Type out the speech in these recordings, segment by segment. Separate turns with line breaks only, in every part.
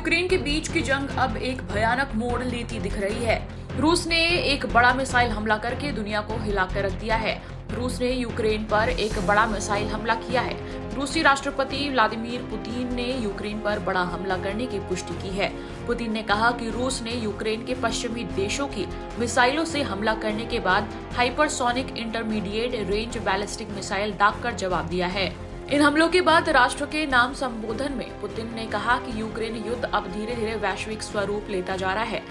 Ukraine के बीच की जंग अब एक भयानक मोड़ लेती दिख रही है। रूस ने एक बड़ा मिसाइल हमला करके दुनिया को हिलाकर रख दिया है। रूस ने यूक्रेन पर एक बड़ा मिसाइल हमला किया है। रूसी राष्ट्रपति व्लादिमीर पुतिन ने यूक्रेन पर बड़ा हमला करने की पुष्टि की है। पुतिन ने कहा कि रूस ने यूक्रेन के पश्चिमी देशों की मिसाइलों से हमला करने के बाद hypersonic intermediate range ballistic missile दागकर जवाब दिया है। इन हमलों के बाद राष्ट्र के नाम संबोधन में पुतिन ने कहा कि यूक्रेन युद्ध अब धीरे धीरे वैश्विक स्वरूप लेता जा रहा है।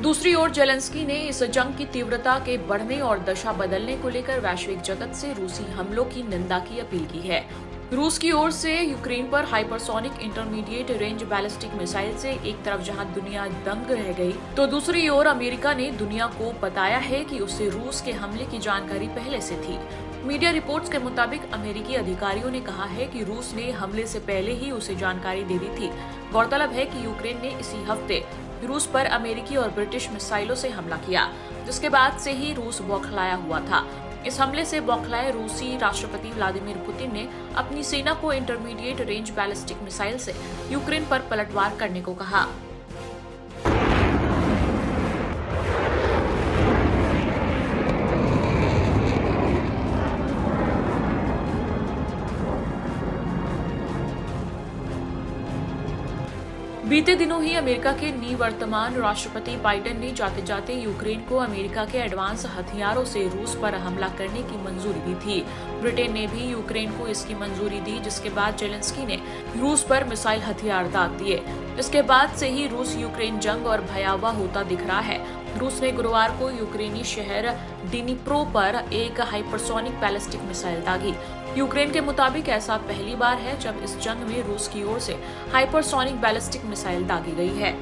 दूसरी ओर जेलेंस्की ने इस जंग की तीव्रता के बढ़ने और दशा बदलने को लेकर वैश्विक जगत से रूसी हमलों की निंदा की अपील की है। रूस की ओर से यूक्रेन पर hypersonic intermediate range ballistic missile से एक तरफ जहां दुनिया दंग रह गई, तो दूसरी ओर अमेरिका ने दुनिया को बताया है कि उसे रूस के हमले की जानकारी पहले से थी। मीडिया रिपोर्ट्स के मुताबिक अमेरिकी अधिकारियों ने कहा है कि रूस ने हमले से पहले ही उसे जानकारी दे दी थी। गौरतलब है कि यूक्रेन ने इसी हफ्ते रूस पर अमेरिकी और ब्रिटिश मिसाइलों से हमला किया, जिसके बाद से ही रूस बौखलाया हुआ था। इस हमले से बौखलाए रूसी राष्ट्रपति व्लादिमीर पुतिन ने अपनी सेना को इंटरमीडिएट रेंज बैलिस्टिक मिसाइल से यूक्रेन पर पलटवार करने को कहा। बीते दिनों ही अमेरिका के निवर्तमान राष्ट्रपति बाइडेन ने जाते जाते यूक्रेन को अमेरिका के एडवांस हथियारों से रूस पर हमला करने की मंजूरी दी थी। ब्रिटेन ने भी यूक्रेन को इसकी मंजूरी दी, जिसके बाद जेलेंस्की ने रूस पर मिसाइल हथियार दाग दिए। इसके बाद से ही रूस यूक्रेन जंग और भयावह होता दिख रहा है। रूस ने गुरुवार को यूक्रेनी शहर डिनिप्रो पर एक हाइपरसोनिक बैलिस्टिक मिसाइल दागी। यूक्रेन के मुताबिक ऐसा पहली बार है जब इस जंग में रूस की ओर से हाइपरसोनिक बैलिस्टिक मिसाइल दागी गई है।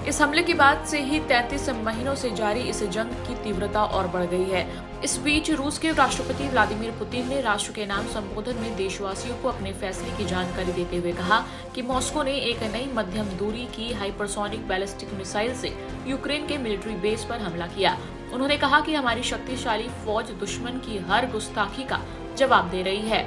इस हमले के बाद से ही 33 महीनों से जारी इस जंग की तीव्रता और बढ़ गई है। इस बीच रूस के राष्ट्रपति व्लादिमीर पुतिन ने राष्ट्र के नाम संबोधन में देशवासियों को अपने फैसले की जानकारी देते हुए कहा कि मॉस्को ने एक नई मध्यम दूरी की हाइपरसोनिक बैलिस्टिक मिसाइल से यूक्रेन के मिलिट्री बेस पर हमला किया। उन्होंने कहा कि हमारी शक्तिशाली फौज दुश्मन की हर गुस्ताखी का जवाब दे रही है।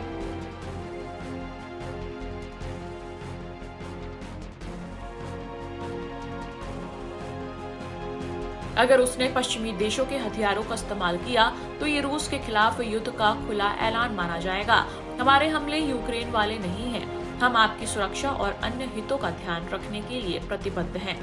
अगर उसने पश्चिमी देशों के हथियारों का इस्तेमाल किया तो ये रूस के खिलाफ युद्ध का खुला ऐलान माना जाएगा। हमारे हमले यूक्रेन वाले नहीं हैं। हम आपकी सुरक्षा और अन्य हितों का ध्यान रखने के लिए प्रतिबद्ध हैं।